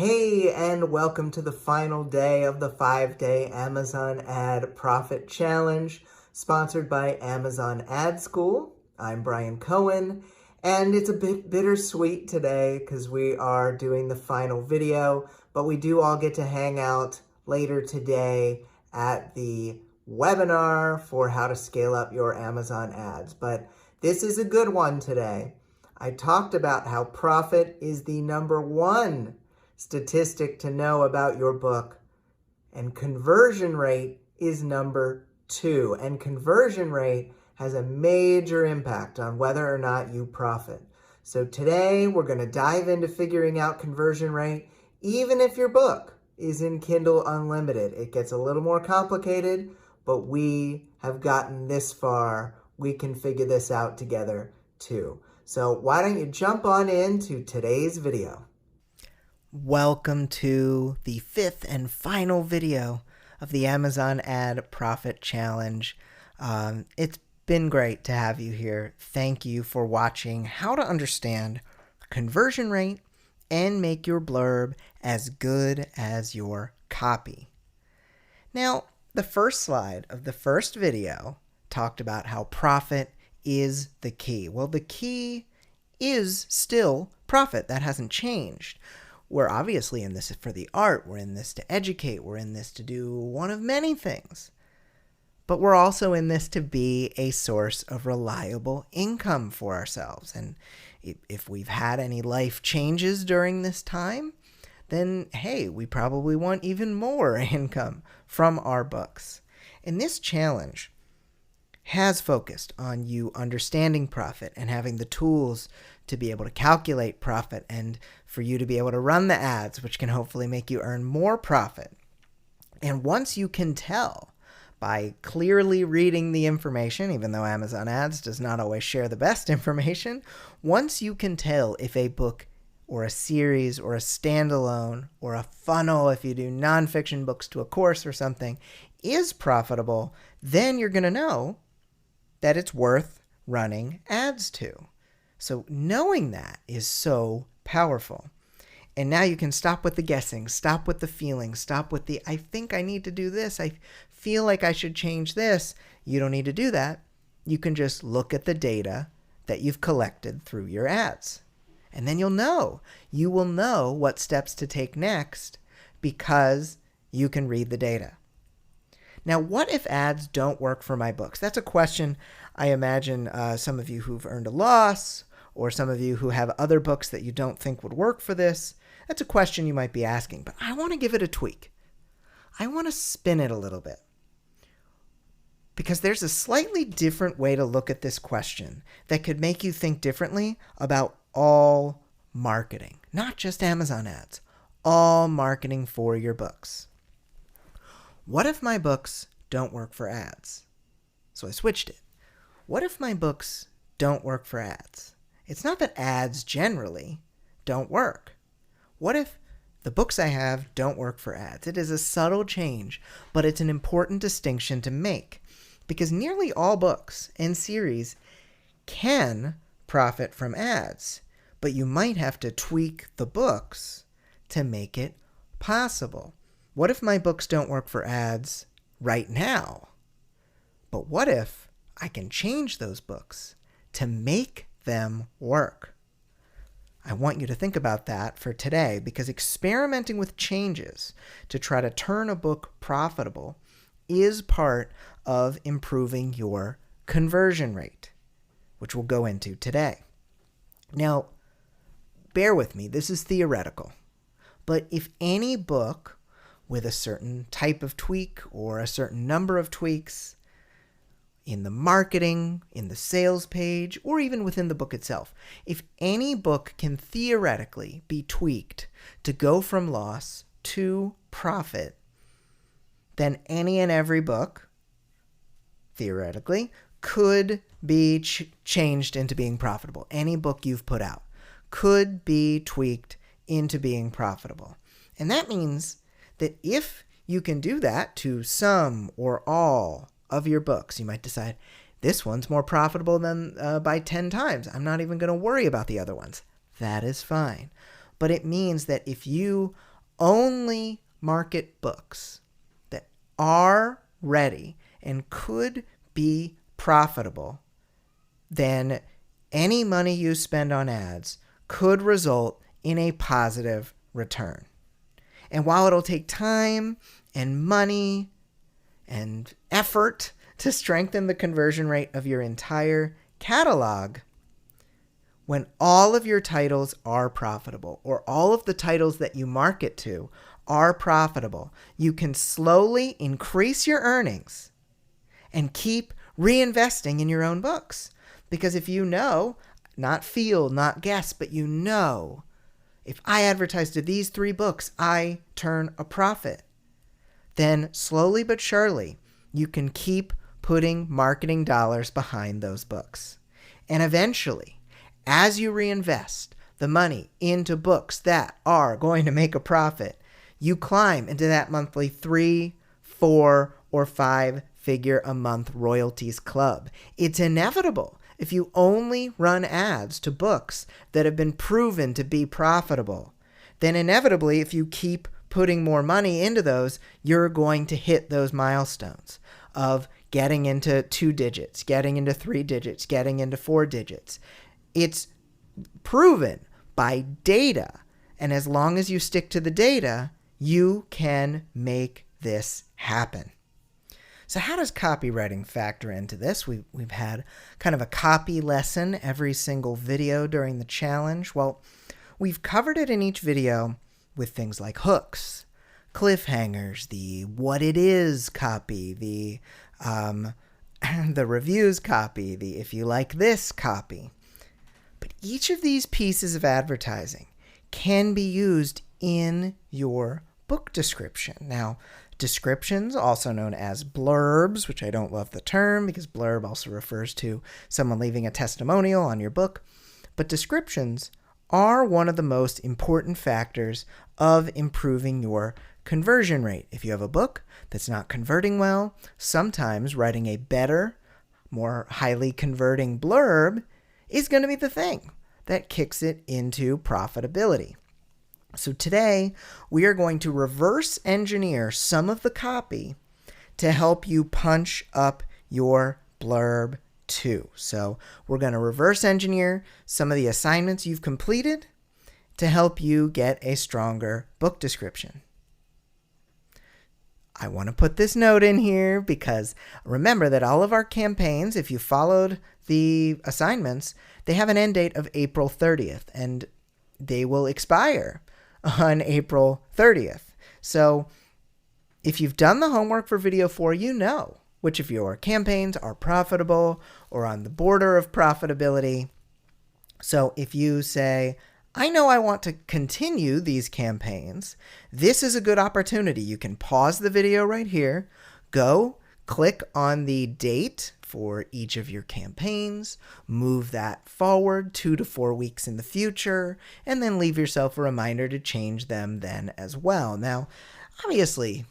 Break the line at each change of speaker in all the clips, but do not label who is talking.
Hey, and welcome to the final day of the 5-day Amazon Ad Profit Challenge, sponsored by Amazon Ad School. I'm Brian Cohen, and it's a bit bittersweet today because we are doing the final video, but we do all get to hang out later today at the webinar for how to scale up your Amazon ads. But this is a good one today. I talked about how profit is the number one statistic to know about your book, and conversion rate is number two. And conversion rate has a major impact on whether or not you profit. So today we're going to dive into figuring out conversion rate, even if your book is in Kindle Unlimited. It gets a little more complicated, but we have gotten this far. We can figure this out together too. So why don't you jump on into today's video?
Welcome to the fifth and final video of the Amazon Ad Profit Challenge. It's been great to have you here. Thank you for watching how to understand conversion rate and make your blurb as good as your copy. Now, the first slide of the first video talked about how profit is the key. Well, the key is still profit. That hasn't changed. We're obviously in this for the art. We're in this to educate. We're in this to do one of many things. But we're also in this to be a source of reliable income for ourselves. And if we've had any life changes during this time, then hey, we probably want even more income from our books. And this challenge has focused on you understanding profit and having the tools to be able to calculate profit and for you to be able to run the ads, which can hopefully make you earn more profit. And once you can tell by clearly reading the information, even though Amazon Ads does not always share the best information, once you can tell if a book or a series or a standalone or a funnel, if you do nonfiction books to a course or something, is profitable, then you're going to know that it's worth running ads to. So knowing that is so powerful. And now you can stop with the guessing, stop with the feeling, stop with the, I think I need to do this, I feel like I should change this. You don't need to do that. You can just look at the data that you've collected through your ads. And then you'll know. You will know what steps to take next because you can read the data. Now, what if ads don't work for my books? That's a question I imagine some of you who've earned a loss or some of you who have other books that you don't think would work for this. That's a question you might be asking, but I want to give it a tweak. I want to spin it a little bit because there's a slightly different way to look at this question that could make you think differently about all marketing, not just Amazon ads, all marketing for your books. What if my books don't work for ads? So I switched it. What if my books don't work for ads? It's not that ads generally don't work. What if the books I have don't work for ads? It is a subtle change, but it's an important distinction to make because nearly all books and series can profit from ads, but you might have to tweak the books to make it possible. What if my books don't work for ads right now? But what if I can change those books to make them work? I want you to think about that for today because experimenting with changes to try to turn a book profitable is part of improving your conversion rate, which we'll go into today. Now, bear with me, this is theoretical, but if any book with a certain type of tweak or a certain number of tweaks in the marketing, in the sales page, or even within the book itself, if any book can theoretically be tweaked to go from loss to profit, then any and every book, theoretically, could be changed into being profitable. Any book you've put out could be tweaked into being profitable. And that means that if you can do that to some or all of your books, you might decide this one's more profitable than by 10 times. I'm not even going to worry about the other ones. That is fine. but it means that if you only market books that are ready and could be profitable, then any money you spend on ads could result in a positive return. And while it'll take time and money and effort to strengthen the conversion rate of your entire catalog, when all of your titles are profitable, or all of the titles that you market to are profitable, you can slowly increase your earnings and keep reinvesting in your own books. Because if you know, not feel, not guess, but you know, if I advertise to these 3 books, I turn a profit, then slowly but surely, you can keep putting marketing dollars behind those books. And eventually, as you reinvest the money into books that are going to make a profit, you climb into that monthly 3, 4, or 5-figure a month royalties club. It's inevitable. If you only run ads to books that have been proven to be profitable, then inevitably, if you keep putting more money into those, you're going to hit those milestones of getting into 2 digits, getting into 3 digits, getting into 4 digits. It's proven by data. And as long as you stick to the data, you can make this happen. So how does copywriting factor into this? We've had kind of a copy lesson every single video during the challenge. Well, we've covered it in each video with things like hooks, cliffhangers, the what it is copy, the reviews copy, the if you like this copy. But each of these pieces of advertising can be used in your book description. Now, descriptions, also known as blurbs, which I don't love the term because blurb also refers to someone leaving a testimonial on your book, but descriptions are one of the most important factors of improving your conversion rate. If you have a book that's not converting well, sometimes writing a better, more highly converting blurb is going to be the thing that kicks it into profitability. So today, we are going to reverse engineer some of the copy to help you punch up your blurb too. So we're going to reverse engineer some of the assignments you've completed to help you get a stronger book description. I want to put this note in here because remember that all of our campaigns, if you followed the assignments, they have an end date of April 30th, and they will expire on April 30th. So if you've done the homework for video 4, you know which of your campaigns are profitable or on the border of profitability. So if you say, I know I want to continue these campaigns, this is a good opportunity. You can pause the video right here, go click on the date for each of your campaigns, move that forward 2 to 4 weeks in the future, and then leave yourself a reminder to change them then as well. Now, obviously,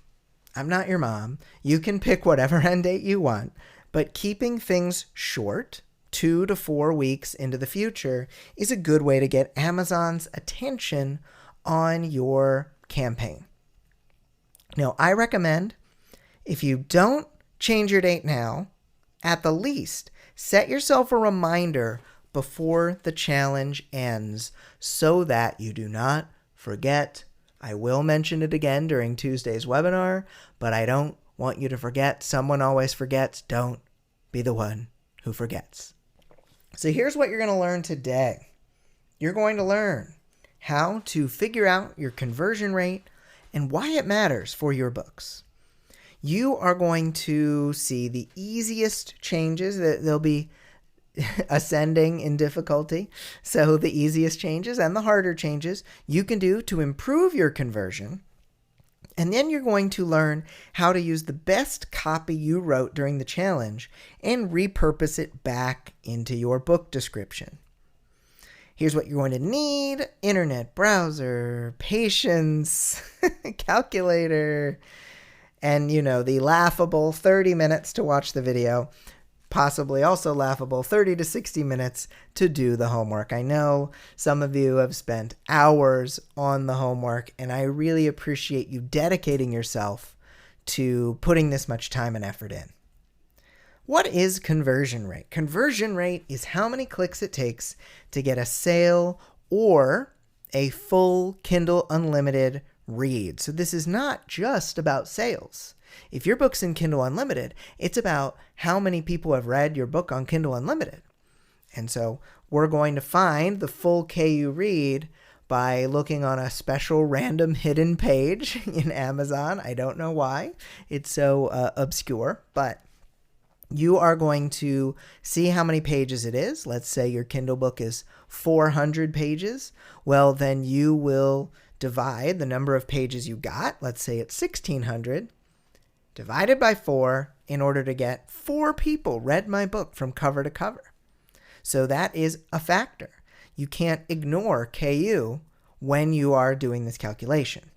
I'm not your mom. You can pick whatever end date you want, but keeping things short, 2 to 4 weeks into the future, is a good way to get Amazon's attention on your campaign. Now, I recommend if you don't change your date now, at the least, set yourself a reminder before the challenge ends so that you do not forget. I will mention it again during Tuesday's webinar, but I don't want you to forget. Someone always forgets. Don't be the one who forgets. So here's what you're going to learn today. You're going to learn how to figure out your conversion rate and why it matters for your books. You are going to see the easiest changes. That they'll be ascending in difficulty. So the easiest changes and the harder changes you can do to improve your conversion. And then you're going to learn how to use the best copy you wrote during the challenge and repurpose it back into your book description. Here's what you're going to need: internet browser, patience, calculator, and, the laughable 30 minutes to watch the video. possibly also laughable, 30 to 60 minutes to do the homework. I know some of you have spent hours on the homework, and I really appreciate you dedicating yourself to putting this much time and effort in. What is conversion rate? Conversion rate is how many clicks it takes to get a sale or a full Kindle Unlimited read. So this is not just about sales. If your book's in Kindle Unlimited, it's about how many people have read your book on Kindle Unlimited. And so we're going to find the full KU read by looking on a special random hidden page in Amazon. I don't know why it's so obscure, but you are going to see how many pages it is. Let's say your Kindle book is 400 pages. Well, then you will divide the number of pages you got. Let's say it's 1,600. Divided by 4 in order to get 4 people read my book from cover to cover. So that is a factor. You can't ignore KU when you are doing this calculation.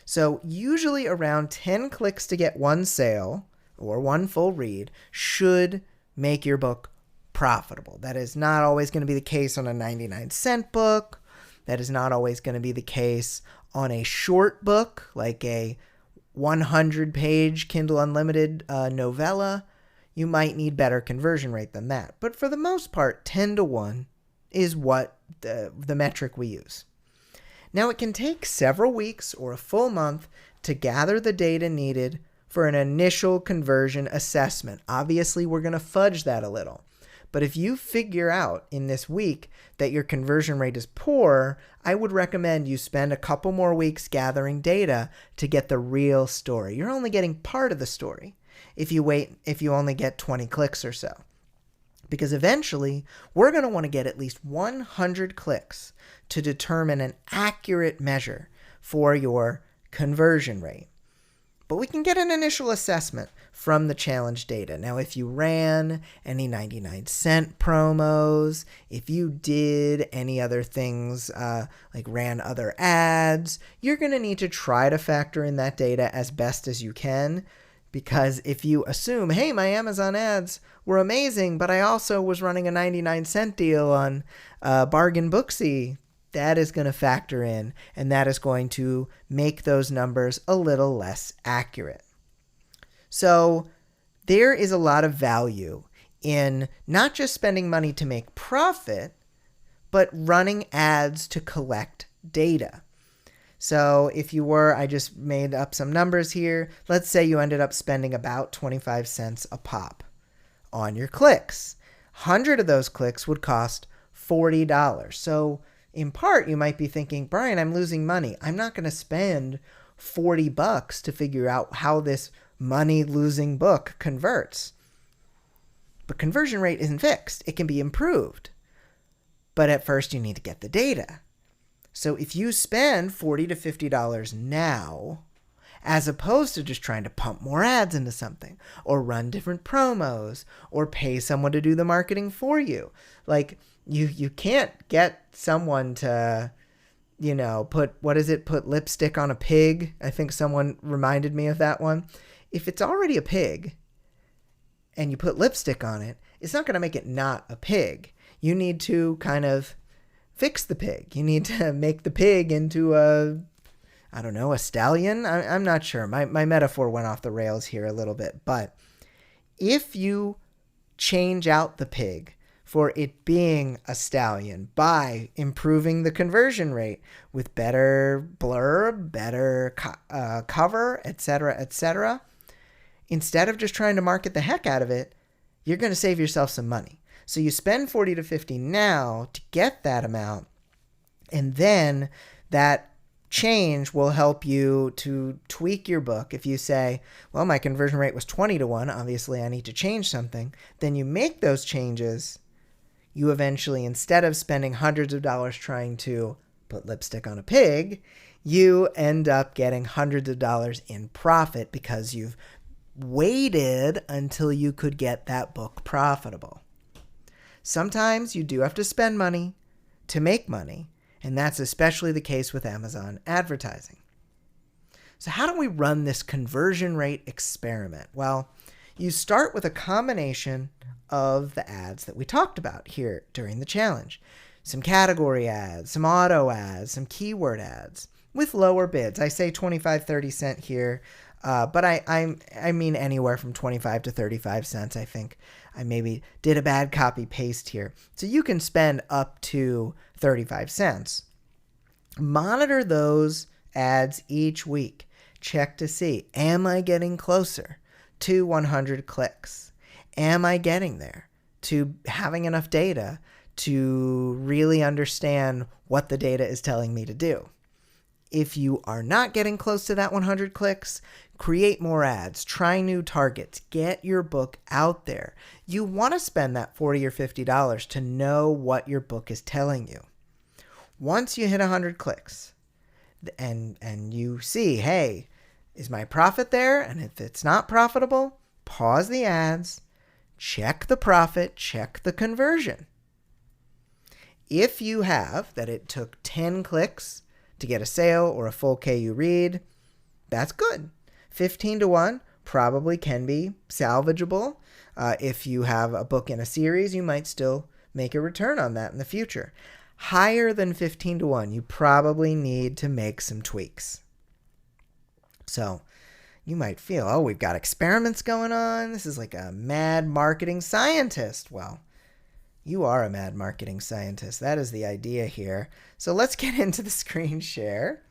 So usually around 10 clicks to get one sale or one full read should make your book profitable. That is not always going to be the case on a 99-cent book. That is not always going to be the case on a short book like a 100-page Kindle Unlimited novella. You might need better conversion rate than that. But for the most part, 10 to 1 is what the metric we use. Now, it can take several weeks or a full month to gather the data needed for an initial conversion assessment. Obviously, we're going to fudge that a little. But if you figure out in this week that your conversion rate is poor, I would recommend you spend a couple more weeks gathering data to get the real story. You're only getting part of the story if you only get 20 clicks or so. Because eventually, we're going to want to get at least 100 clicks to determine an accurate measure for your conversion rate. But we can get an initial assessment from the challenge data. Now, if you ran any 99-cent promos, if you did any other things like ran other ads, you're going to need to try to factor in that data as best as you can. Because if you assume, hey, my Amazon ads were amazing, but I also was running a 99-cent deal on Bargain Booksy, that is going to factor in, and that is going to make those numbers a little less accurate. So there is a lot of value in not just spending money to make profit, but running ads to collect data. So if you were, I just made up some numbers here. Let's say you ended up spending about 25 cents a pop on your clicks. 100 of those clicks would cost $40. So in part, you might be thinking, Brian, I'm losing money. I'm not going to spend $40 to figure out how this money-losing book converts. But conversion rate isn't fixed. It can be improved. But at first, you need to get the data. So if you spend $40 to $50 now, as opposed to just trying to pump more ads into something, or run different promos, or pay someone to do the marketing for you, like you can't get someone to, put lipstick on a pig. I think someone reminded me of that one. If it's already a pig and you put lipstick on it, it's not going to make it not a pig. You need to kind of fix the pig. You need to make the pig into a stallion. I'm not sure. My metaphor went off the rails here a little bit. But if you change out the pig for it being a stallion by improving the conversion rate with better blurb, better cover, etc., instead of just trying to market the heck out of it, you're going to save yourself some money. So you spend $40 to $50 now to get that amount, and then that change will help you to tweak your book. If you say, well, my conversion rate was 20 to 1, obviously I need to change something, then you make those changes. You eventually, instead of spending hundreds of dollars trying to put lipstick on a pig, you end up getting hundreds of dollars in profit because you've waited until you could get that book profitable. Sometimes you do have to spend money to make money, and that's especially the case with Amazon advertising. So how do we run this conversion rate experiment? Well, You start with a combination of the ads that we talked about here during the challenge. Some category ads, some auto ads, some keyword ads with lower bids. I say 25, 30 cent here, but I mean anywhere from 25 to 35 cents, I think. I maybe did a bad copy paste here. So you can spend up to 35 cents. Monitor those ads each week. Check to see, am I getting closer to 100 clicks? Am I getting there to having enough data to really understand what the data is telling me to do? If you are not getting close to that 100 clicks, create more ads, try new targets, get your book out there. You want to spend that $40 or $50 to know what your book is telling you. Once you hit 100 clicks and you see, hey, is my profit there? And if it's not profitable, pause the ads, check the profit, check the conversion. If you have that it took 10 clicks to get a sale or a full KU read, that's good. 15 to 1 probably can be salvageable. If you have a book in a series, you might still make a return on that in the future. Higher than 15 to 1, you probably need to make some tweaks. So you might feel, oh, we've got experiments going on. This is like a mad marketing scientist. Well, you are a mad marketing scientist. That is the idea here. So let's get into the screen share.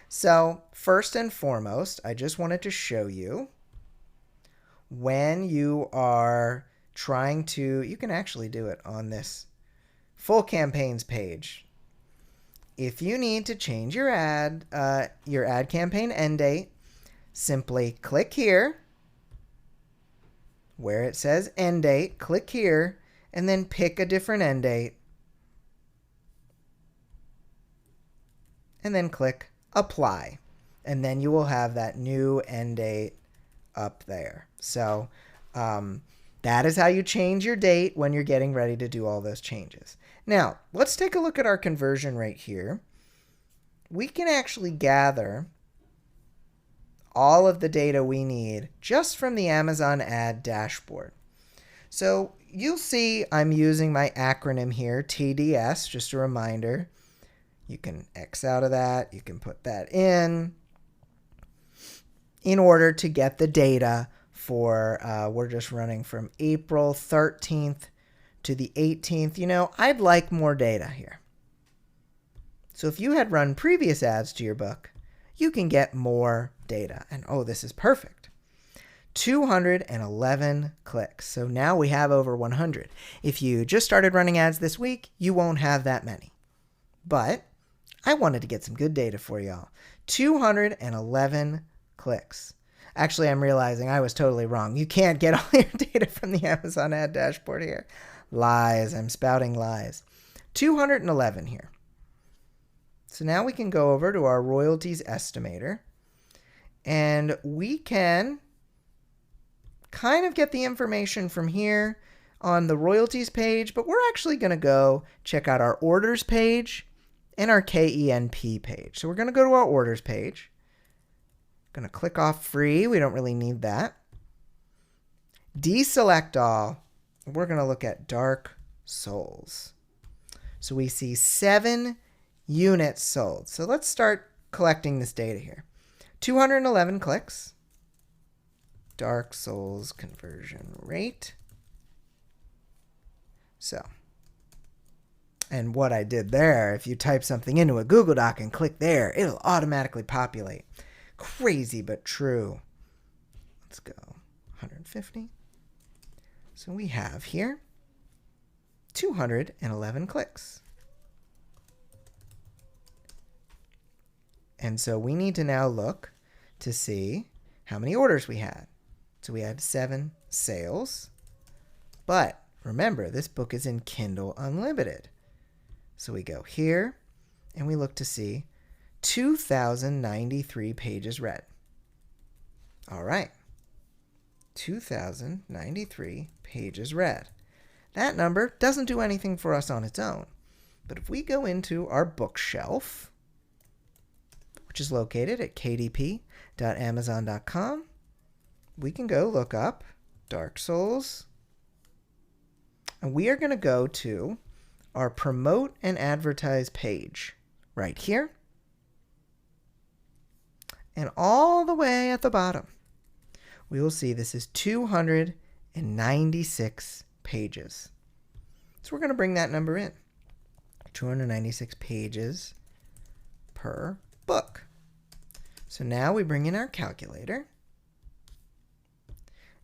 So first and foremost, I just wanted to show you when you are trying to, you can actually do it on this full campaigns page. If you need to change your ad campaign end date, simply click here where it says end date, click here, and then pick a different end date. And then click apply. And then you will have that new end date up there. So that is how you change your date when you're getting ready to do all those changes. Now, let's take a look at our conversion rate here. We can actually gather all of the data we need just from the Amazon ad dashboard. So you'll see I'm using my acronym here, TDS, just a reminder. You can X out of that. You can put that in order to get the data for, we're just running from April 13th to the 18th. You know, I'd like more data here. So if you had run previous ads to your book, you can get more data. And oh, this is perfect. 211 clicks. So now we have over 100. If you just started running ads this week, you won't have that many. But I wanted to get some good data for y'all. 211 clicks. Actually, I'm realizing I was totally wrong. You can't get all your data from the Amazon ad dashboard here. Lies. I'm spouting lies. 211 here. So now we can go over to our royalties estimator, and we can kind of get the information from here on the royalties page, but we're actually going to go check out our orders page and our KENP page. So we're going to go to our orders page. Going to click off free. We don't really need that. Deselect all. We're going to look at Dark Souls. So we see 7 units sold. So let's start collecting this data here. 211 clicks. Dark Souls conversion rate. So, and what I did there, if you type something into a Google Doc and click there, it'll automatically populate. Crazy but true. Let's go 150. So we have here 211 clicks. And so we need to now look to see how many orders we had. So we had 7 sales. But remember, this book is in Kindle Unlimited. So we go here and we look to see 2,093 pages read. All right. 2,093 pages read. That number doesn't do anything for us on its own. But if we go into our bookshelf, which is located at kdp.amazon.com, we can go look up Dark Souls. And we are going to go to our promote and advertise page right here. And all the way at the bottom, we will see this is 296 pages. So we're going to bring that number in. 296 pages per book. So now we bring in our calculator.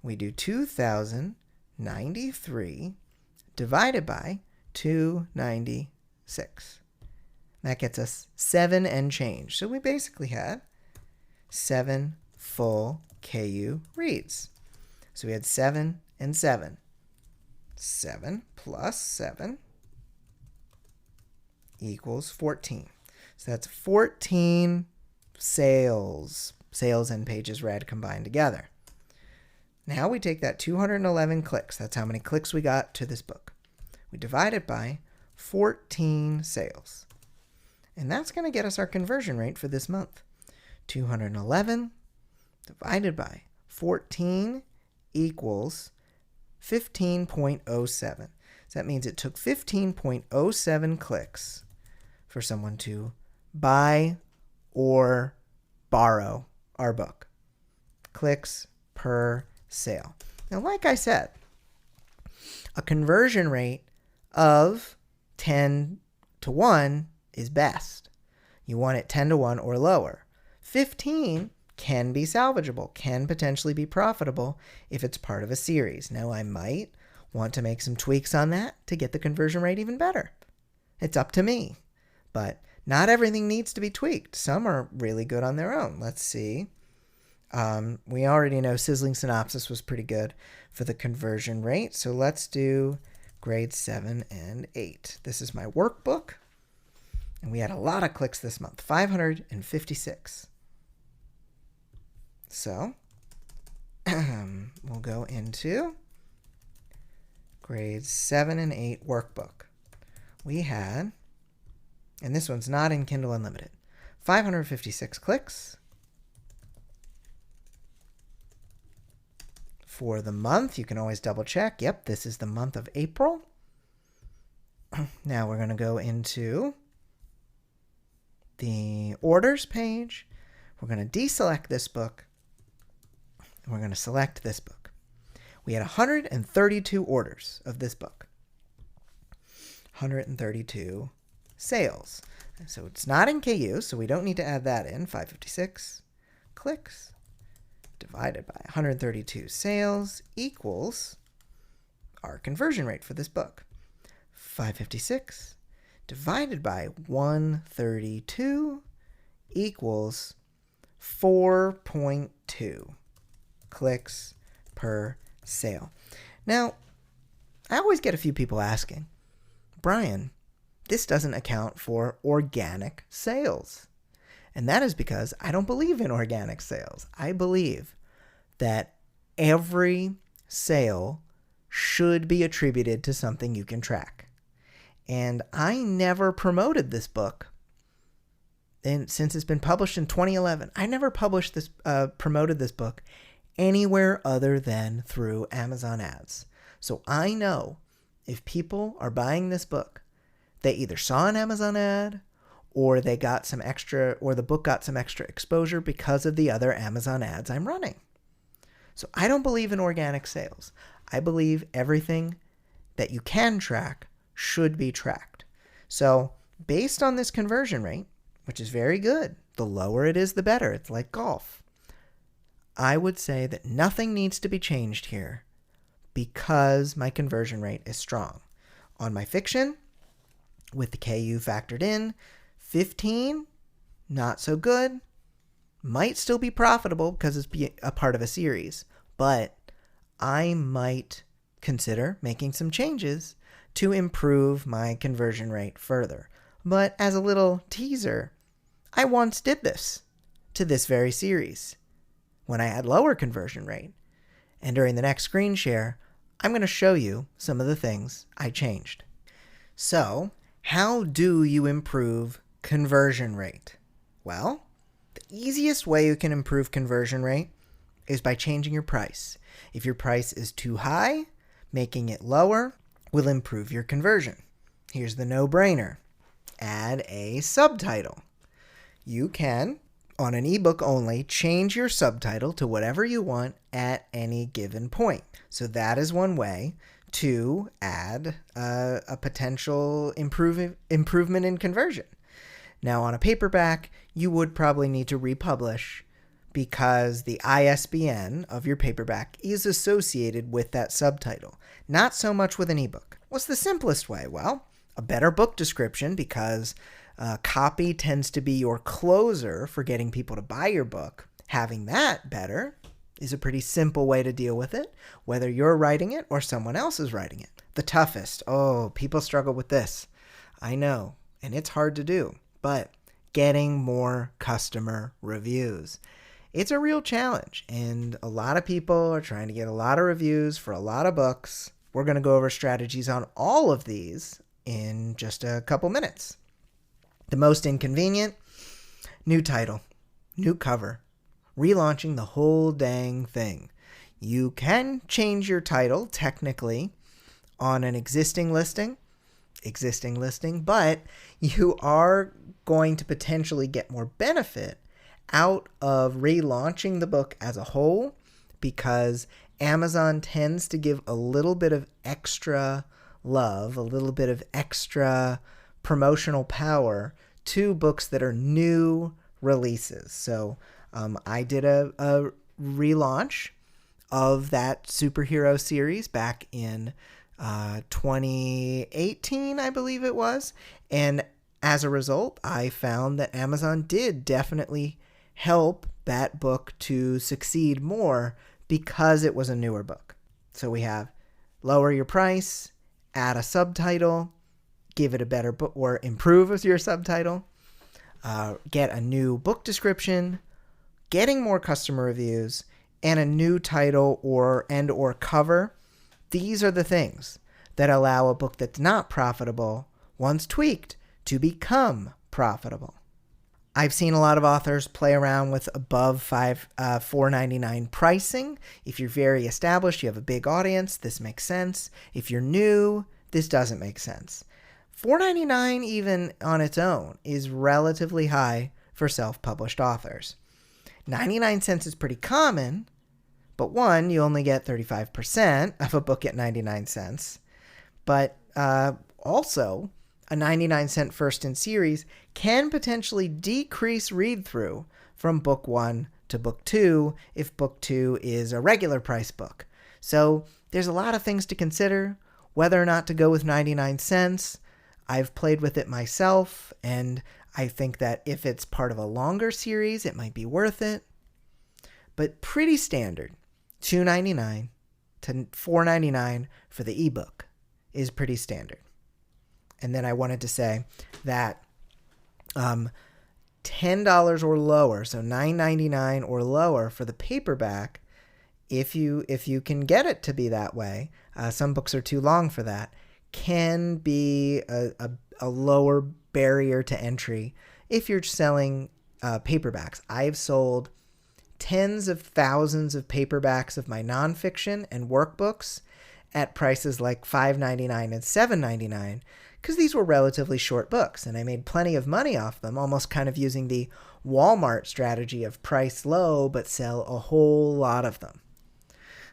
We do 2,093 divided by 296. That gets us 7 and change. So we basically had 7 full KU reads. So we had 7 and 7. 7 plus 7 equals 14. So that's 14 sales and pages read combined together. Now we take that 211 clicks. That's how many clicks we got to this book. We divide it by 14 sales. And that's going to get us our conversion rate for this month. 211 divided by 14 equals 15.07. So that means it took 15.07 clicks for someone to buy or borrow our book. Clicks per sale. Now, like I said, a conversion rate of 10 to 1 is best. You want it 10 to 1 or lower. 15 can be salvageable, can potentially be profitable if it's part of a series. Now, I might want to make some tweaks on that to get the conversion rate even better. It's up to me. But not everything needs to be tweaked. Some are really good on their own. Let's see. We already know Sizzling Synopsis was pretty good for the conversion rate. So let's do grades 7 and 8. This is my workbook. And we had a lot of clicks this month, 556. So we'll go into grades 7 and 8 workbook. We had, and this one's not in Kindle Unlimited, 556 clicks. For the month, you can always double check. Yep, this is the month of April. Now we're going to go into the orders page. We're going to deselect this book. And we're going to select this book. We had 132 orders of this book. 132 sales. So it's not in KU, so we don't need to add that in. 556 clicks divided by 132 sales equals our conversion rate for this book. 556 divided by 132 equals 4.2 clicks per sale. Now, I always get a few people asking, Brian, this doesn't account for organic sales. And that is because I don't believe in organic sales. I believe that every sale should be attributed to something you can track. And I never promoted this book. And since it's been published in 2011, I never promoted this book anywhere other than through Amazon ads. So I know if people are buying this book, they either saw an Amazon ad or they got some extra, or the book got some extra exposure because of the other Amazon ads I'm running. So I don't believe in organic sales. I believe everything that you can track should be tracked. So based on this conversion rate, which is very good, the lower it is, the better. It's like golf. I would say that nothing needs to be changed here because my conversion rate is strong. On my fiction, with the KU factored in, 15, not so good. Might still be profitable because it's a part of a series, but I might consider making some changes to improve my conversion rate further. But as a little teaser, I once did this to this very series when I had lower conversion rate. And during the next screen share, I'm going to show you some of the things I changed. So, how do you improve conversion rate? Well, the easiest way you can improve conversion rate is by changing your price. If your price is too high, making it lower will improve your conversion. Here's the no-brainer. Add a subtitle. You can, on an ebook only, change your subtitle to whatever you want at any given point. So that is one way to add a potential improvement in conversion. Now, on a paperback, you would probably need to republish because the ISBN of your paperback is associated with that subtitle, not so much with an ebook. What's the simplest way? Well, a better book description, because copy tends to be your closer for getting people to buy your book. Having that better is a pretty simple way to deal with it, whether you're writing it or someone else is writing it. The toughest, people struggle with this. I know, and it's hard to do, but getting more customer reviews. It's a real challenge, and a lot of people are trying to get a lot of reviews for a lot of books. We're going to go over strategies on all of these in just a couple minutes. The most inconvenient, new title, new cover, relaunching the whole dang thing. You can change your title technically on an existing listing, but you are going to potentially get more benefit out of relaunching the book as a whole, because Amazon tends to give a little bit of extra love, a little bit of extra promotional power to books that are new releases. So I did a relaunch of that superhero series back in 2018, I believe it was. And as a result, I found that Amazon did definitely help that book to succeed more because it was a newer book. So we have lower your price, add a subtitle, give it a better book, or improve with your subtitle, get a new book description, getting more customer reviews, and a new title or cover. These are the things that allow a book that's not profitable, once tweaked, to become profitable. I've seen a lot of authors play around with above $4.99 pricing. If you're very established, you have a big audience, this makes sense. If you're new, this doesn't make sense. $4.99 even on its own is relatively high for self-published authors. 99 cents is pretty common, but one, you only get 35% of a book at 99 cents. But also, a 99-cent first in series can potentially decrease read-through from book 1 to book 2 if book 2 is a regular price book. So there's a lot of things to consider, whether or not to go with 99 cents. I've played with it myself, and I think that if it's part of a longer series, it might be worth it. But pretty standard, $2.99 to $4.99 for the ebook is pretty standard. And then I wanted to say that $10 or lower, so $9.99 or lower for the paperback, if you can get it to be that way, some books are too long for that, can be a lower barrier to entry if you're selling paperbacks. I've sold tens of thousands of paperbacks of my nonfiction and workbooks at prices like $5.99 and $7.99 because these were relatively short books, and I made plenty of money off them, almost kind of using the Walmart strategy of price low but sell a whole lot of them.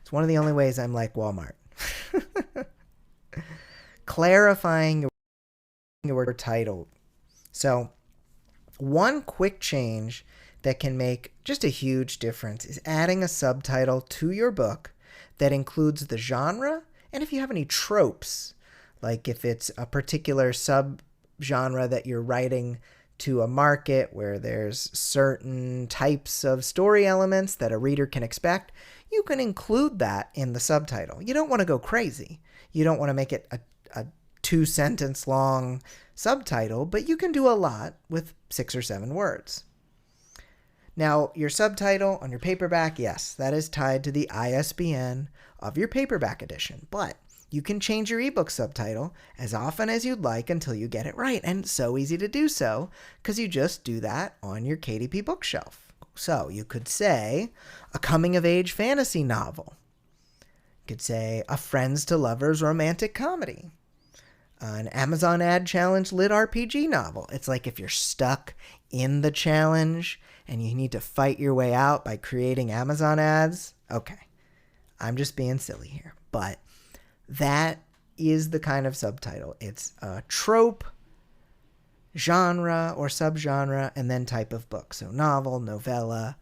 It's one of the only ways I'm like Walmart. Clarifying your title. So one quick change that can make just a huge difference is adding a subtitle to your book that includes the genre, and if you have any tropes, like if it's a particular subgenre that you're writing to a market where there's certain types of story elements that a reader can expect, you can include that in the subtitle. You don't want to go crazy. You don't want to make it a 2-sentence long subtitle, but you can do a lot with 6 or 7 words. Now, your subtitle on your paperback, yes, that is tied to the ISBN of your paperback edition, but you can change your ebook subtitle as often as you'd like until you get it right, and it's so easy to do so because you just do that on your KDP bookshelf. So you could say a coming-of-age fantasy novel. You could say a friends to lovers romantic comedy. An Amazon Ad Challenge lit RPG novel. It's like if you're stuck in the challenge and you need to fight your way out by creating Amazon ads. Okay, I'm just being silly here. But that is the kind of subtitle. It's a trope, genre or subgenre, and then type of book. So novel, novella,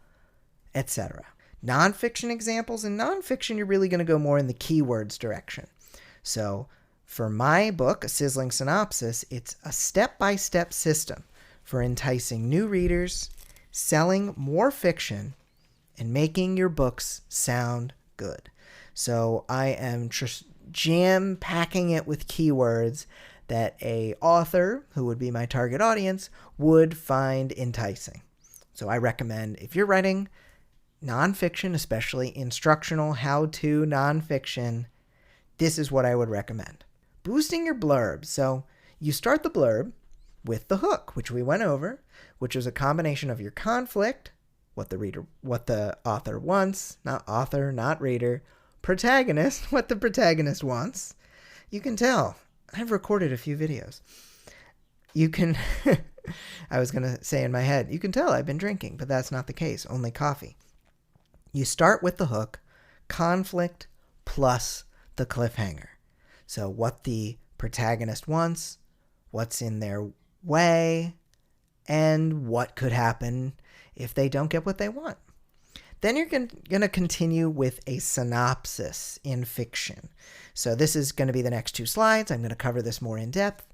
etc. Nonfiction examples. In nonfiction, you're really going to go more in the keywords direction. So for my book, A Sizzling Synopsis, it's a step-by-step system for enticing new readers, selling more fiction, and making your books sound good. So I am jam-packing it with keywords that a author, who would be my target audience, would find enticing. So I recommend, if you're writing nonfiction, especially instructional, how-to nonfiction, this is what I would recommend. Boosting your blurb. So you start the blurb with the hook, which we went over, which is a combination of your conflict, what the author wants, not author, not reader, protagonist, what the protagonist wants. You can tell. I've recorded a few videos. You can, I was going to say in my head, you can tell I've been drinking, but that's not the case, only coffee. You start with the hook, conflict plus the cliffhanger. So what the protagonist wants, what's in their way, and what could happen if they don't get what they want. Then you're going to continue with a synopsis in fiction. So this is going to be the next 2 slides. I'm going to cover this more in depth.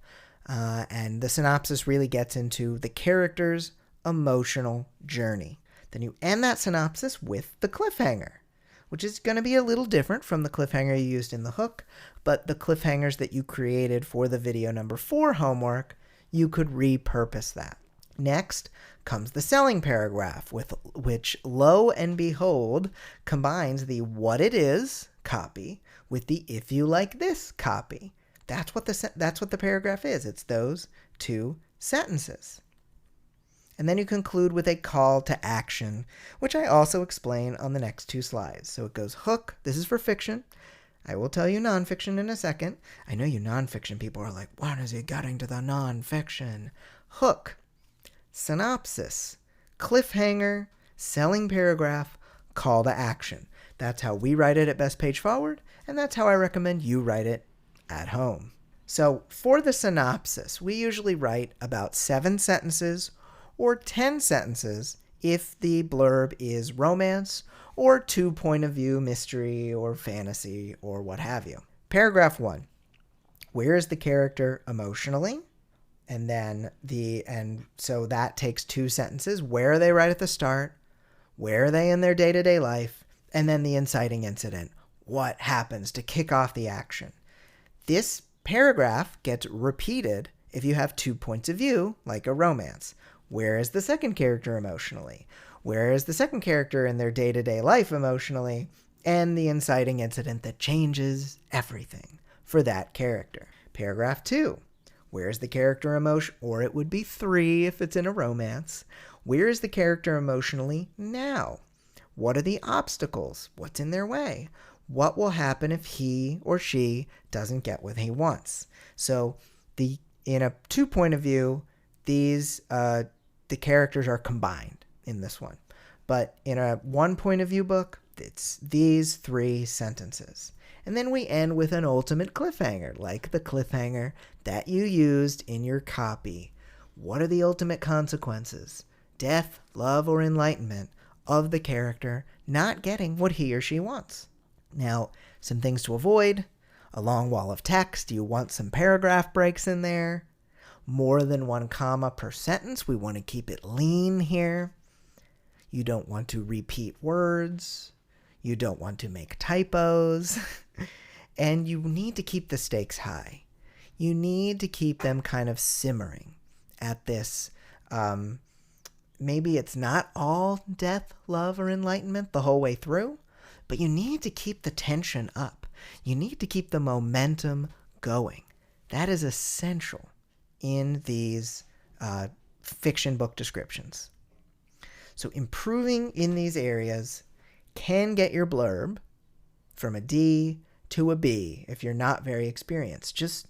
And the synopsis really gets into the character's emotional journey. Then you end that synopsis with the cliffhanger, which is going to be a little different from the cliffhanger you used in the hook, but the cliffhangers that you created for the video number 4 homework, you could repurpose that. Next comes the selling paragraph, which, lo and behold, combines the what it is copy with the if you like this copy. That's what the paragraph is. It's those 2 sentences. And then you conclude with a call to action, which I also explain on the next 2 slides. So it goes hook. This is for fiction. I will tell you nonfiction in a second. I know you nonfiction people are like, when is he getting to the nonfiction? Hook, synopsis, cliffhanger, selling paragraph, call to action. That's how we write it at Best Page Forward, and that's how I recommend you write it at home. So for the synopsis, we usually write about 7 sentences or 10 sentences if the blurb is romance or 2 point of view mystery or fantasy or what have you. Paragraph 1. Where is the character emotionally? And so that takes 2 sentences. Where are they right at the start? Where are they in their day-to-day life? And then the inciting incident. What happens to kick off the action? This paragraph gets repeated if you have 2 points of view, like a romance. Where is the second character emotionally? Where is the second character in their day-to-day life emotionally? And the inciting incident that changes everything for that character. Paragraph 2. Where is the character emotion? Or it would be 3 if it's in a romance. Where is the character emotionally now? What are the obstacles? What's in their way? What will happen if he or she doesn't get what he wants? So in a 2 point of view, the characters are combined in this one. But in a 1 point of view book, it's these 3 sentences. And then we end with an ultimate cliffhanger, like the cliffhanger that you used in your copy. What are the ultimate consequences? Death, love, or enlightenment of the character not getting what he or she wants. Now, some things to avoid. A long wall of text. You want some paragraph breaks in there. More than 1 comma per sentence. We want to keep it lean here. You don't want to repeat words. You don't want to make typos. And you need to keep the stakes high. You need to keep them kind of simmering at this. Maybe it's not all death, love, or enlightenment the whole way through, but you need to keep the tension up. You need to keep the momentum going. That is essential in these fiction book descriptions. So improving in these areas can get your blurb from a D to a B if you're not very experienced. Just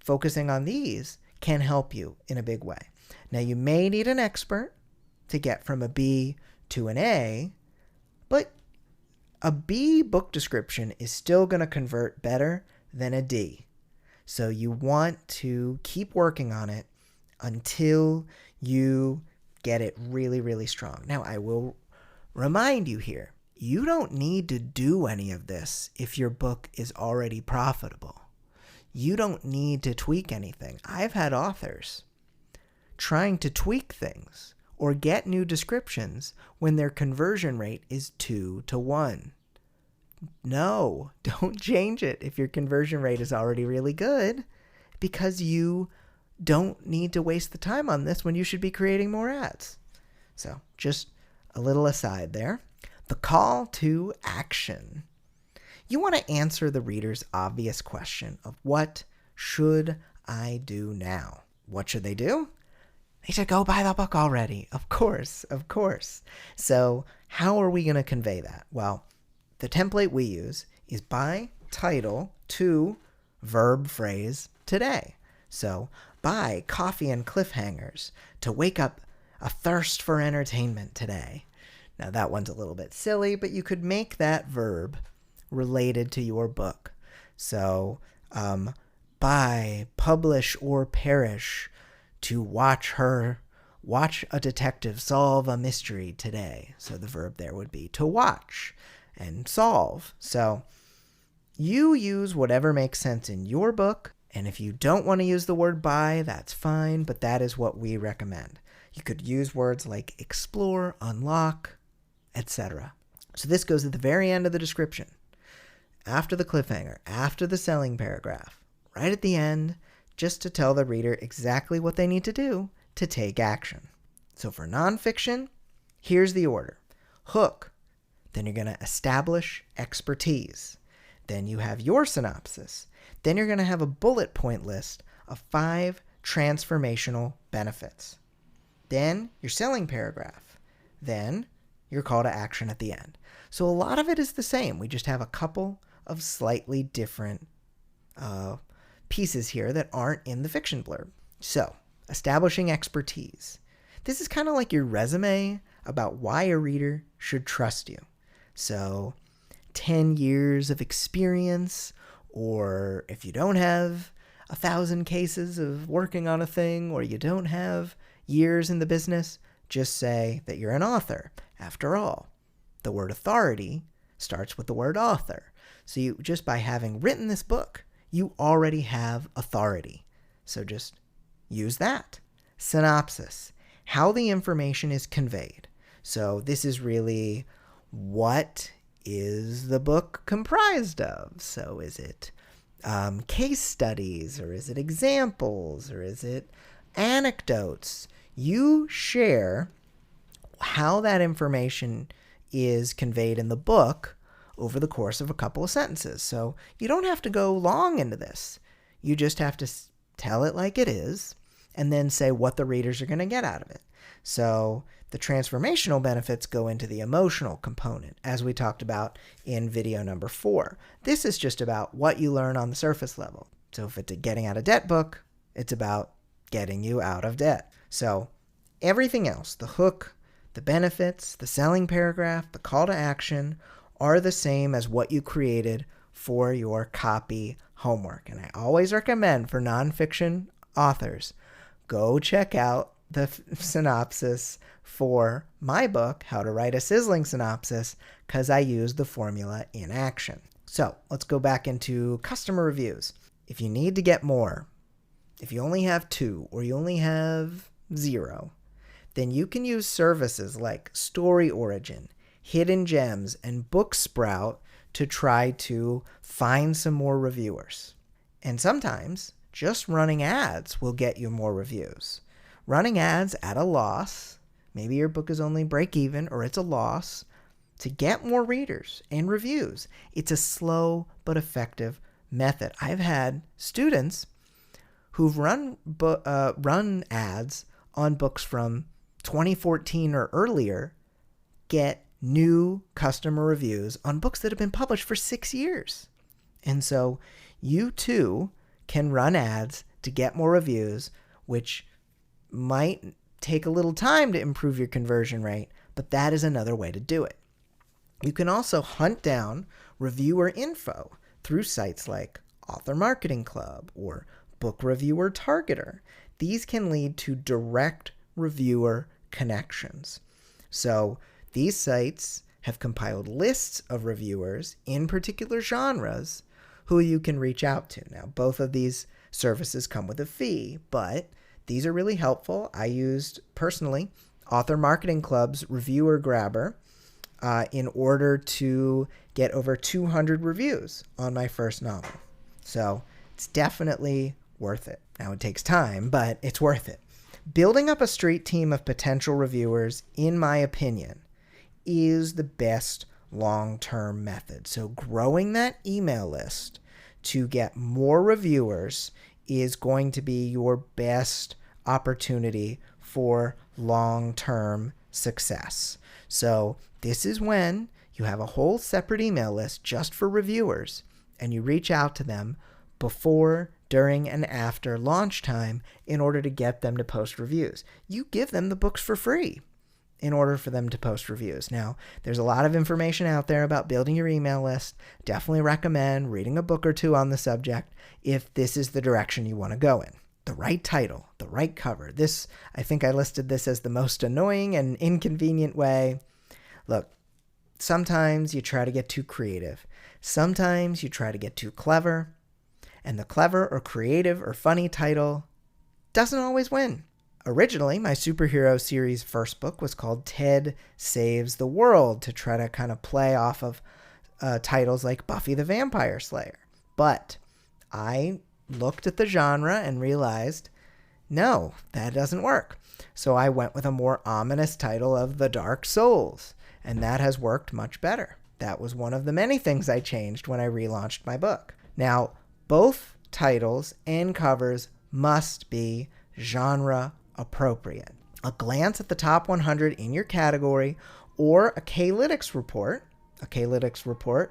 focusing on these can help you in a big way. Now, you may need an expert to get from a B to an A, but a B book description is still going to convert better than a D. So you want to keep working on it until you get it really, really strong. Now, I will remind you here, you don't need to do any of this if your book is already profitable. You don't need to tweak anything. I've had authors trying to tweak things or get new descriptions when their conversion rate is 2 to 1. No, don't change it if your conversion rate is already really good, because you don't need to waste the time on this when you should be creating more ads. So just a little aside there. The call to action. You want to answer the reader's obvious question of what should I do now? What should they do? They should go buy the book already. Of course. So how are we going to convey that? Well, the template we use is by title to verb phrase today. So buy coffee and cliffhangers to wake up a thirst for entertainment today. Now that one's a little bit silly, but you could make that verb related to your book. So buy, publish, or perish to watch a detective solve a mystery today. So the verb there would be to watch and solve. So you use whatever makes sense in your book. And if you don't want to use the word buy, that's fine, but that is what we recommend. You could use words like explore, unlock, etc. So this goes at the very end of the description, after the cliffhanger, after the selling paragraph, right at the end, just to tell the reader exactly what they need to do to take action. So for nonfiction, here's the order. Hook. Then you're going to establish expertise. Then you have your synopsis. Then you're going to have a bullet point list of 5 transformational benefits. Then your selling paragraph. Then your call to action at the end. So a lot of it is the same. We just have a couple of slightly different pieces here that aren't in the fiction blurb. So establishing expertise. This is kind of like your resume about why a reader should trust you. So 10 years of experience, or if you don't have 1,000 cases of working on a thing, or you don't have years in the business, just say that you're an author. After all, the word authority starts with the word author. So you just by having written this book, you already have authority. So just use that. Synopsis, how the information is conveyed. So this is really what is the book comprised of? So is it case studies, or is it examples, or is it anecdotes? You share how that information is conveyed in the book over the course of a couple of sentences. So you don't have to go long into this. You just have to tell it like it is, and then say what the readers are going to get out of it. So the transformational benefits go into the emotional component, as we talked about in video number 4. This is just about what you learn on the surface level. So if it's a getting out of debt book, it's about getting you out of debt. So everything else, the hook, the benefits, the selling paragraph, the call to action, are the same as what you created for your copy homework. And I always recommend for nonfiction authors, go check out the synopsis for my book, How to Write a Sizzling Synopsis, because I use the formula in action. So let's go back into customer reviews. If you need to get more, if you only have 2 or you only have 0, then you can use services like Story Origin, Hidden Gems, and Booksprout to try to find some more reviewers. And sometimes just running ads will get you more reviews. Running ads at a loss, maybe your book is only break even or it's a loss, to get more readers and reviews. It's a slow but effective method. I've had students who've run ads on books from 2014 or earlier get new customer reviews on books that have been published for 6 years. And so you too can run ads to get more reviews, which might take a little time to improve your conversion rate, but that is another way to do it. You can also hunt down reviewer info through sites like Author Marketing Club or Book Reviewer Targeter. These can lead to direct reviewer connections. So these sites have compiled lists of reviewers in particular genres who you can reach out to. Now, both of these services come with a fee, but these are really helpful. I used, personally, Author Marketing Club's Reviewer Grabber in order to get over 200 reviews on my first novel. So it's definitely worth it. Now, it takes time, but it's worth it. Building up a street team of potential reviewers, in my opinion, is the best long-term method. So growing that email list to get more reviewers is going to be your best opportunity for long-term success. So this is when you have a whole separate email list just for reviewers, and you reach out to them before, during, and after launch time in order to get them to post reviews. You give them the books for free in order for them to post reviews. Now, there's a lot of information out there about building your email list. Definitely recommend reading a book or two on the subject if this is the direction you want to go in. The right title, the right cover. This, I think I listed this as the most annoying and inconvenient way. Look, sometimes you try to get too creative. Sometimes you try to get too clever. And the clever or creative or funny title doesn't always win. Originally, my superhero series first book was called Ted Saves the World, to try to kind of play off of titles like Buffy the Vampire Slayer. But I looked at the genre and realized, no, that doesn't work. So I went with a more ominous title of The Dark Souls, and that has worked much better. That was one of the many things I changed when I relaunched my book. Now, both titles and covers must be genre appropriate. A glance at the top 100 in your category or a K-Lytics report,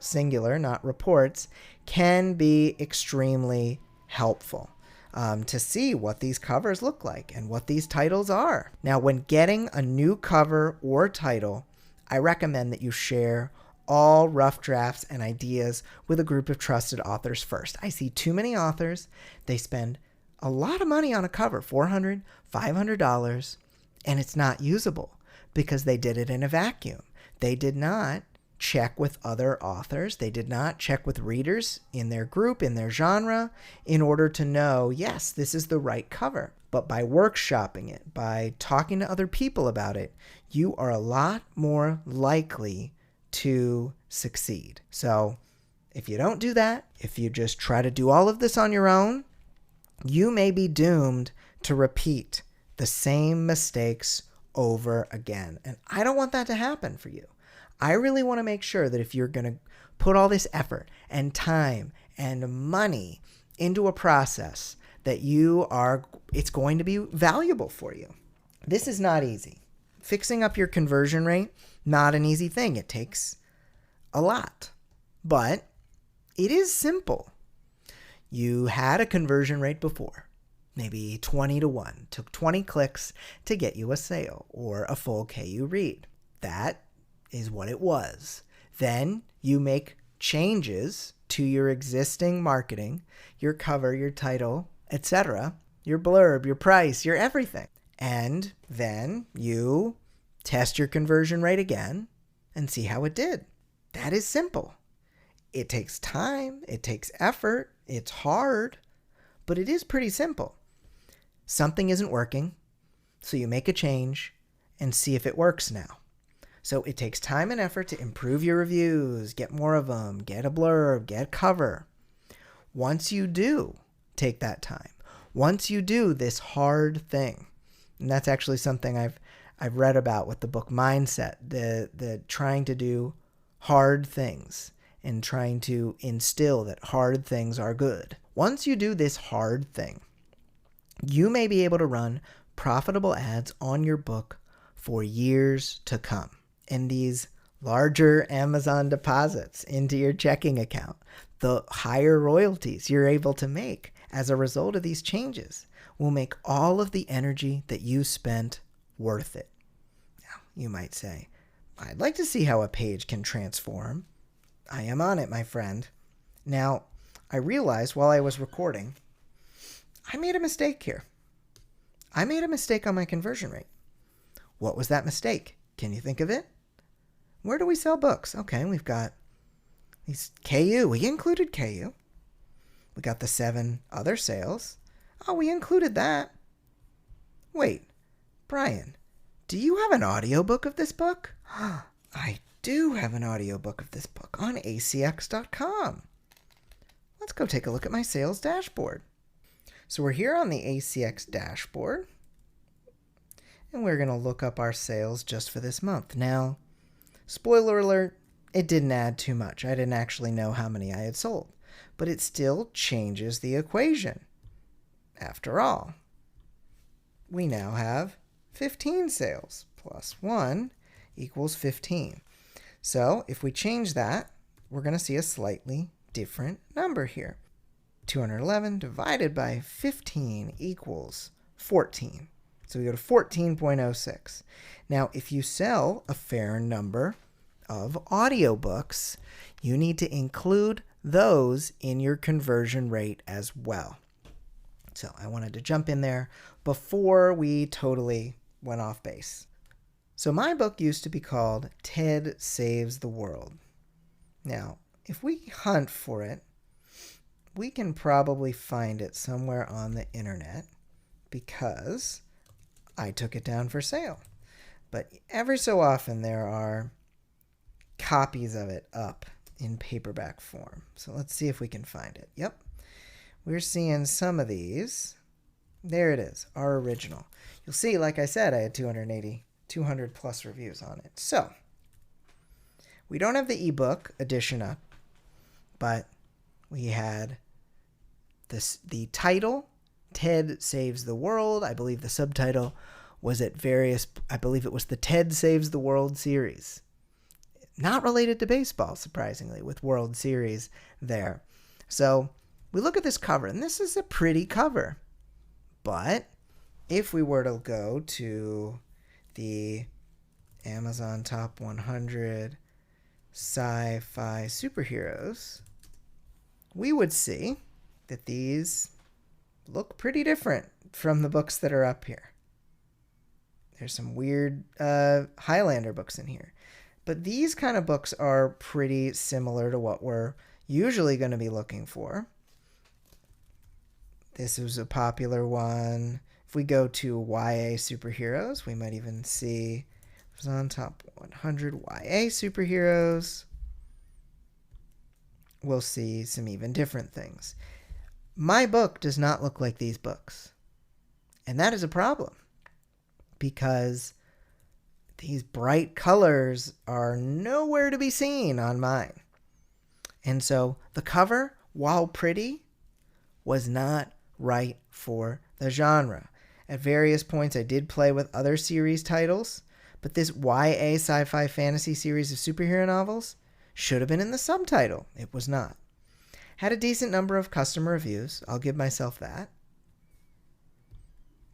singular, not reports, can be extremely helpful to see what these covers look like and what these titles are. Now, when getting a new cover or title, I recommend that you share all rough drafts and ideas with a group of trusted authors first. I see too many authors, they spend a lot of money on a cover, $400, $500, and it's not usable because they did it in a vacuum. They did not check with other authors. They did not check with readers in their group, in their genre, in order to know, yes, this is the right cover. But by workshopping it, by talking to other people about it, you are a lot more likely to succeed. So if you don't do that, if you just try to do all of this on your own, you may be doomed to repeat the same mistakes over again. And I don't want that to happen for you. I really want to make sure that if you're going to put all this effort and time and money into a process, that it's going to be valuable for you. This is not easy. Fixing up your conversion rate, not an easy thing. It takes a lot, but it is simple. You had a conversion rate before, maybe 20-1, took 20 clicks to get you a sale or a full KU read. That is what it was. Then you make changes to your existing marketing, your cover, your title, etc., your blurb, your price, your everything. And then you test your conversion rate again and see how it did. That is simple. It takes time, it takes effort, it's hard, but it is pretty simple. Something isn't working, so you make a change and see if it works now. So it takes time and effort to improve your reviews, get more of them, get a blurb, get cover. Once you do take that time, once you do this hard thing, and that's actually something I've read about with the book Mindset, the trying to do hard things and trying to instill that hard things are good. Once you do this hard thing, you may be able to run profitable ads on your book for years to come. and these larger Amazon deposits into your checking account, the higher royalties you're able to make as a result of these changes will make all of the energy that you spent worth it. Now, you might say, I'd like to see how a page can transform. I am on it, my friend. Now, I realized while I was recording, I made a mistake here. I made a mistake on my conversion rate. What was that mistake? Can you think of it? Where do we sell books? Okay, we've got these KU. We included KU. We got the 7 other sales. Oh, we included that. Wait, Brian, do you have an audiobook of this book? I do have an audiobook of this book on acx.com. Let's go take a look at my sales dashboard. So we're here on the ACX dashboard, and we're going to look up our sales just for this month. Now, spoiler alert, it didn't add too much. I didn't actually know how many I had sold, but it still changes the equation. After all, we now have 15 sales plus 1 equals 15. So if we change that, we're going to see a slightly different number here. 211 divided by 15 equals 14. So we go to 14.06. Now, if you sell a fair number of audiobooks, you need to include those in your conversion rate as well. So I wanted to jump in there before we totally went off base. So my book used to be called Ted Saves the World. Now, if we hunt for it, we can probably find it somewhere on the internet because I took it down for sale. But every so often there are copies of it up in paperback form. So let's see if we can find it. Yep. We're seeing some of these. There it is, our original. You'll see, like I said, I had 200 plus reviews on it. So we don't have the ebook edition up, but we had the title, Ted Saves the World. I believe the subtitle was I believe it was the Ted Saves the World series. Not related to baseball, surprisingly, with World Series there. So we look at this cover, and this is a pretty cover. But if we were to go to the Amazon Top 100 Sci-Fi Superheroes, we would see that these look pretty different from the books that are up here. There's some weird Highlander books in here. But these kind of books are pretty similar to what we're usually going to be looking for. This is a popular one. If we go to YA superheroes, we might even see Amazon Top 100 YA superheroes. We'll see some even different things. My book does not look like these books. And that is a problem because these bright colors are nowhere to be seen on mine. And so the cover, while pretty, was not right for the genre. At various points, I did play with other series titles, but this YA sci-fi fantasy series of superhero novels should have been in the subtitle. It was not. Had a decent number of customer reviews. I'll give myself that.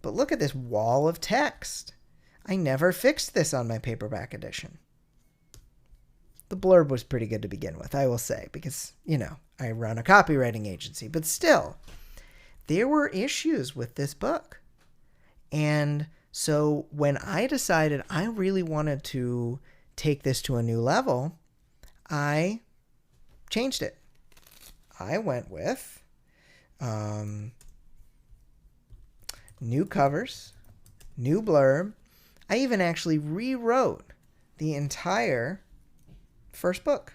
But look at this wall of text. I never fixed this on my paperback edition. The blurb was pretty good to begin with, I will say, because, I run a copywriting agency. But still, there were issues with this book. And so when I decided I really wanted to take this to a new level, I changed it. I went with new covers, new blurb. I even actually rewrote the entire first book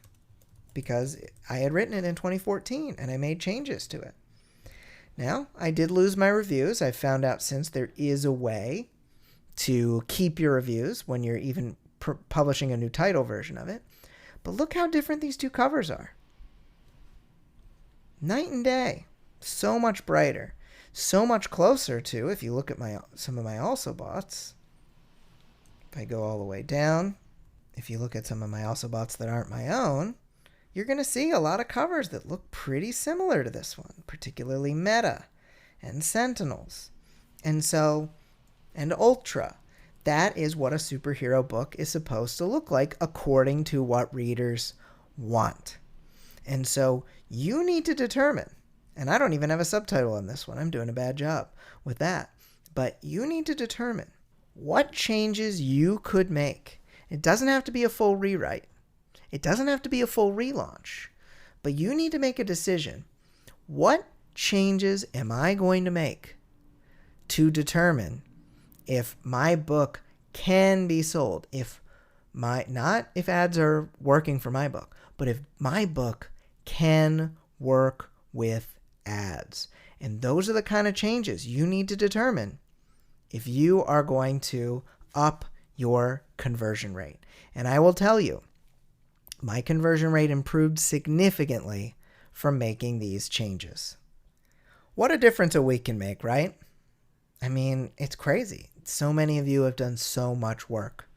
because I had written it in 2014 and I made changes to it. Now, I did lose my reviews. I found out since there is a way to keep your reviews when you're even publishing a new title version of it. But look how different these two covers are. Night and day. So much brighter. So much closer to, if you look at some of my also boughts. If I go all the way down, if you look at some of my Also Bots that aren't my own, you're going to see a lot of covers that look pretty similar to this one, particularly Meta and Sentinels. And Ultra. That is what a superhero book is supposed to look like according to what readers want. And so you need to determine, and I don't even have a subtitle on this one, I'm doing a bad job with that, but you need to determine what changes you could make. It doesn't have to be a full rewrite. It doesn't have to be a full relaunch, but you need to make a decision. What changes am I going to make to determine if my book can be sold? Not if ads are working for my book, but if my book can work with ads. And those are the kind of changes you need to determine if you are going to up your conversion rate. And I will tell you, my conversion rate improved significantly from making these changes. What a difference a week can make, right? I mean, it's crazy. So many of you have done so much work.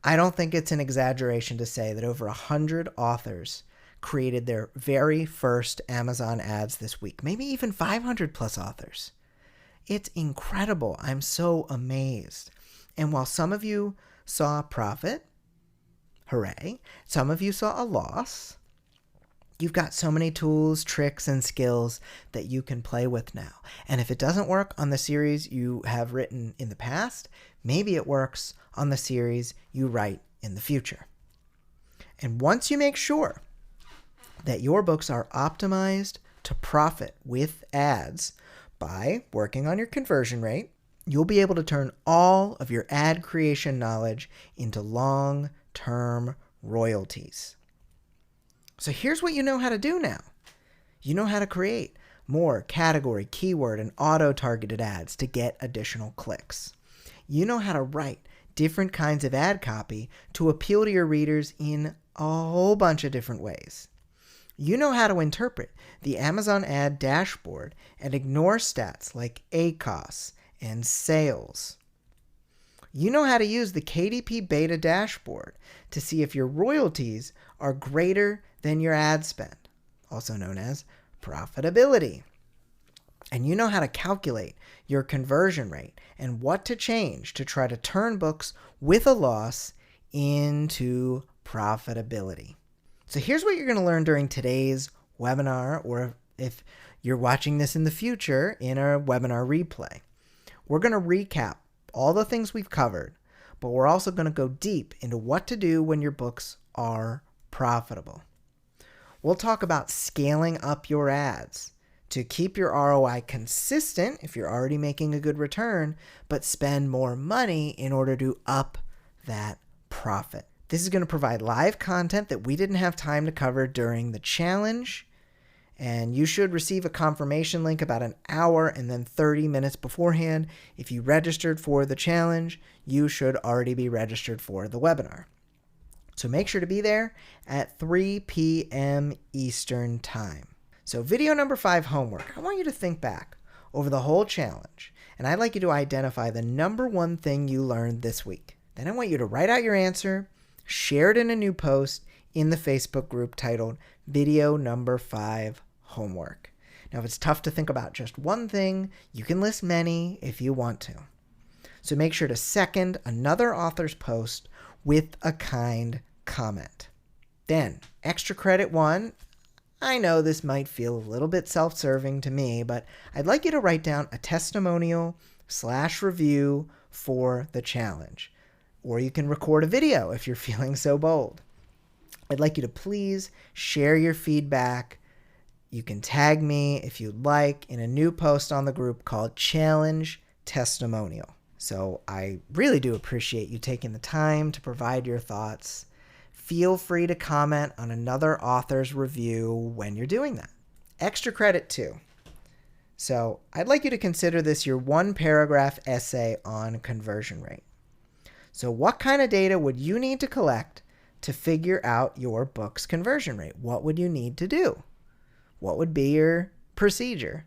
I don't think it's an exaggeration to say that over 100 authors created their very first Amazon ads this week, maybe even 500 plus authors. It's incredible. I'm so amazed. And while some of you saw profit, hooray, some of you saw a loss, you've got so many tools, tricks, and skills that you can play with now. And if it doesn't work on the series you have written in the past, maybe it works on the series you write in the future. And once you make sure that your books are optimized to profit with ads by working on your conversion rate, you'll be able to turn all of your ad creation knowledge into long-term royalties. So here's what you know how to do now. You know how to create more category, keyword, and auto-targeted ads to get additional clicks. You know how to write different kinds of ad copy to appeal to your readers in a whole bunch of different ways. You know how to interpret the Amazon ad dashboard and ignore stats like ACoS and sales. You know how to use the KDP beta dashboard to see if your royalties are greater than your ad spend, also known as profitability. And you know how to calculate your conversion rate and what to change to try to turn books with a loss into profitability. So here's what you're going to learn during today's webinar, or if you're watching this in the future in a webinar replay. We're going to recap all the things we've covered, but we're also going to go deep into what to do when your books are profitable. We'll talk about scaling up your ads to keep your ROI consistent if you're already making a good return, but spend more money in order to up that profit. This is going to provide live content that we didn't have time to cover during the challenge, and you should receive a confirmation link about an hour and then 30 minutes beforehand. If you registered for the challenge, you should already be registered for the webinar. So make sure to be there at 3 p.m. Eastern Time. So video number 5, homework. I want you to think back over the whole challenge, and I'd like you to identify the number one thing you learned this week. Then I want you to write out your answer, share it in a new post in the Facebook group titled Video Number 5 Homework. Now, if it's tough to think about just one thing, you can list many if you want to. So make sure to second another author's post with a kind comment. Then, extra credit 1. I know this might feel a little bit self-serving to me, but I'd like you to write down a testimonial/review for the challenge. Or you can record a video if you're feeling so bold. I'd like you to please share your feedback. You can tag me if you'd like in a new post on the group called Challenge Testimonial. So I really do appreciate you taking the time to provide your thoughts. Feel free to comment on another author's review when you're doing that. Extra credit 2. So I'd like you to consider this your 1-paragraph essay on conversion rate. So what kind of data would you need to collect to figure out your book's conversion rate? What would you need to do? What would be your procedure?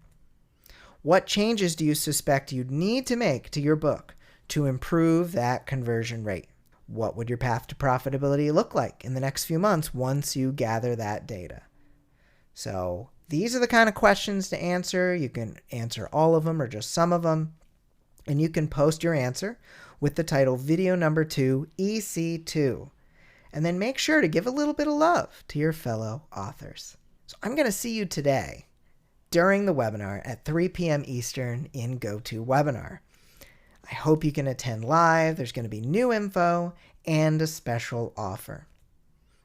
What changes do you suspect you'd need to make to your book to improve that conversion rate? what would your path to profitability look like in the next few months once you gather that data? So these are the kind of questions to answer. You can answer all of them or just some of them. And you can post your answer with the title Video Number 2 EC2. And then make sure to give a little bit of love to your fellow authors. So I'm going to see you today during the webinar at 3 p.m. Eastern in GoToWebinar. I hope you can attend live. There's going to be new info and a special offer.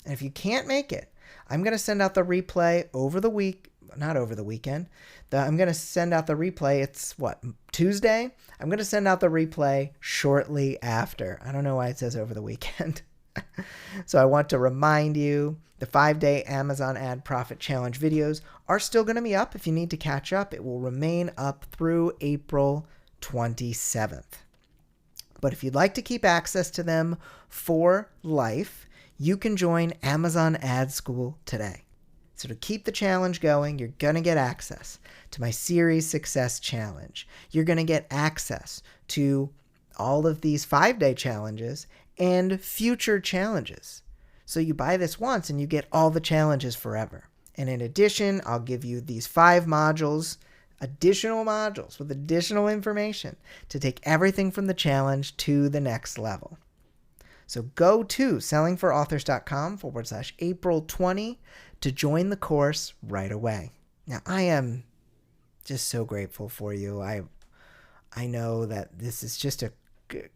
And if you can't make it, I'm going to send out the replay over the week, not over the weekend. I'm going to send out the replay. It's Tuesday? I'm going to send out the replay shortly after. I don't know why it says over the weekend. So I want to remind you, the 5-day Amazon Ad Profit Challenge videos are still going to be up. If you need to catch up, it will remain up through April 27th. But if you'd like to keep access to them for life, you can join Amazon Ad School today. So to keep the challenge going, you're going to get access to my Series Success Challenge. You're going to get access to all of these 5-day challenges and future challenges. So you buy this once and you get all the challenges forever. And in addition, I'll give you these 5 modules, additional modules with additional information to take everything from the challenge to the next level. So go to sellingforauthors.com/April20 to join the course right away. Now, I am just so grateful for you. I know that this is just a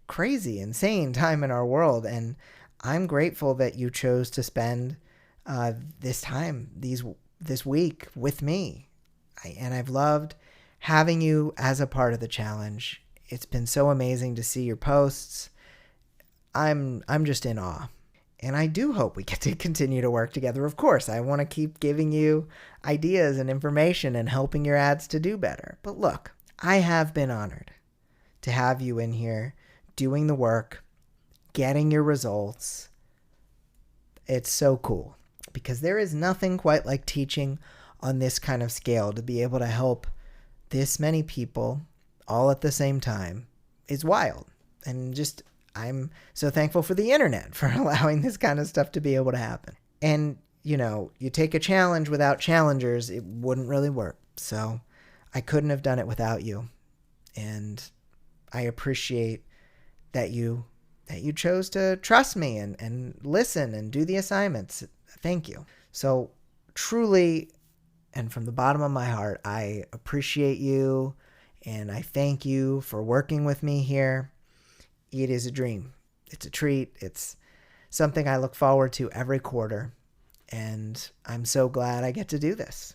crazy, insane time in our world, and I'm grateful that you chose to spend this time, this week with me. And I've loved having you as a part of the challenge. It's been so amazing to see your posts. I'm just in awe. And I do hope we get to continue to work together. Of course, I want to keep giving you ideas and information and helping your ads to do better. But look, I have been honored to have you in here doing the work, getting your results. It's so cool because there is nothing quite like teaching on this kind of scale. To be able to help this many people all at the same time is wild. And just, I'm so thankful for the internet for allowing this kind of stuff to be able to happen. And, you take a challenge without challengers, it wouldn't really work. So I couldn't have done it without you. And I appreciate that you chose to trust me and listen and do the assignments. Thank you. So truly, and from the bottom of my heart, I appreciate you and I thank you for working with me here. It is a dream. It's a treat. It's something I look forward to every quarter. And I'm so glad I get to do this.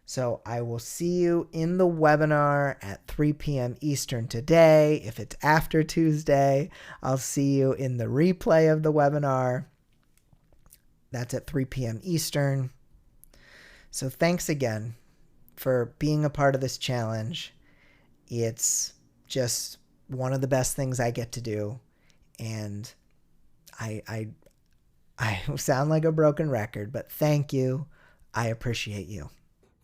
So I will see you in the webinar at 3 p.m. Eastern today. If it's after Tuesday, I'll see you in the replay of the webinar. That's at 3 p.m. Eastern. So thanks again for being a part of this challenge. It's just one of the best things I get to do. And I sound like a broken record, but thank you. I appreciate you.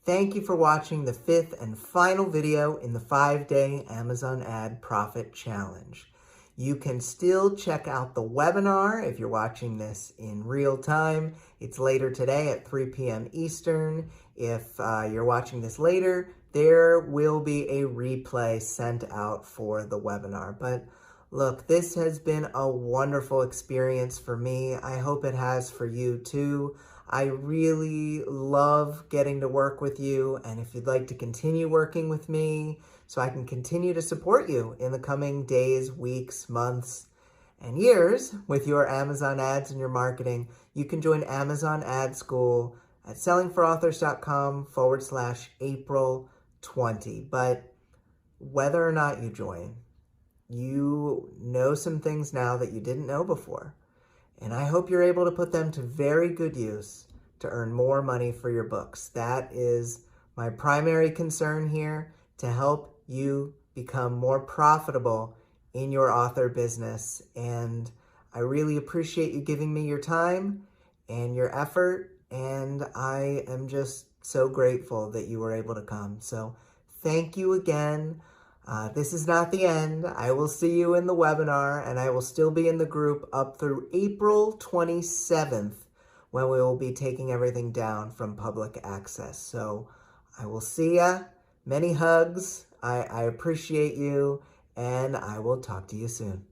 Thank you for watching the 5th and final video in the 5-day Amazon Ad Profit Challenge. You can still check out the webinar if you're watching this in real time. It's later today at 3 p.m. Eastern. If you're watching this later, there will be a replay sent out for the webinar. But look, this has been a wonderful experience for me. I hope it has for you too. I really love getting to work with you, and if you'd like to continue working with me so I can continue to support you in the coming days, weeks, months, and years with your Amazon ads and your marketing, you can join Amazon Ad School at sellingforauthors.com/April20. But whether or not you join, you know some things now that you didn't know before. And I hope you're able to put them to very good use to earn more money for your books. That is my primary concern here, to help you become more profitable in your author business. And I really appreciate you giving me your time and your effort. And I am just so grateful that you were able to come. So thank you again. This is not the end. I will see you in the webinar, and I will still be in the group up through April 27th, when we will be taking everything down from public access. So I will see ya. Many hugs. I appreciate you, and I will talk to you soon.